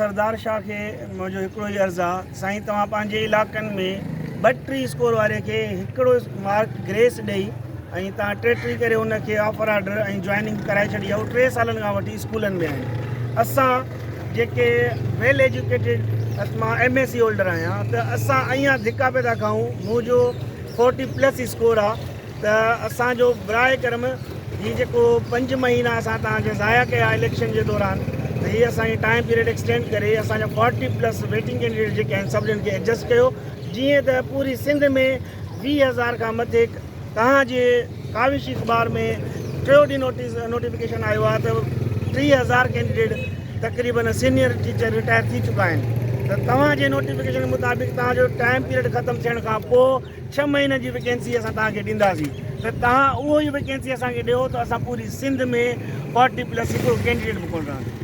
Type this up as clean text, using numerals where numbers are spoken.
सरदार शाह के मुंहिंजो हिकिड़ो ई अर्ज़ु आहे साईं, तव्हां पंहिंजे इलाइक़नि में 32 स्कोर वारे खे हिकिड़ो मार्क ग्रेस ॾेई ऐं तव्हां 33 करे उनखे ऑफर ऑर्डर ऐं जॉइनिंग कराए छॾी आहे। उहो 3 सालनि खां वठी स्कूलनि में आहिनि। असां जेके वेल एजुकेटेड, मां MSc होल्डर आहियां, त असां अञा धिका पिया था खाऊं। मुंहिंजो 40+ स्कोर आहे, त असांजो बराए करम हीअ जेको 5 महीना असां तव्हांखे ज़ाया कया इलेक्शन जे दौरान, त हीअ असांजी टाइम पीरियड एक्सटेंड करे असांजा 40+ वेटिंग कैंडिडेट जेके आहिनि सभिनीनि खे एडजस्ट कयो, जीअं त पूरी सिंध में 20,000 खां मथे तव्हांजे काविशी अख़बार में टियों ॾींहुं नोटिफिकेशन आयो आहे त 30,000 कैंडिडेट तक़रीबन सीनियर टीचर रिटायर थी चुका आहिनि। त तव्हांजे नोटिफिकेशन मुताबिक़ तव्हांजो टाइम पीरियड ख़तमु थियण खां पोइ 6 महीने जी वैकेंसी असां तव्हांखे ॾींदासीं। त तव्हां उहो ई वैकेंसी असांखे ॾियो त असां पूरी सिंध में 40+ हिकिड़ो कैंडिडेट मोकिलंदासीं।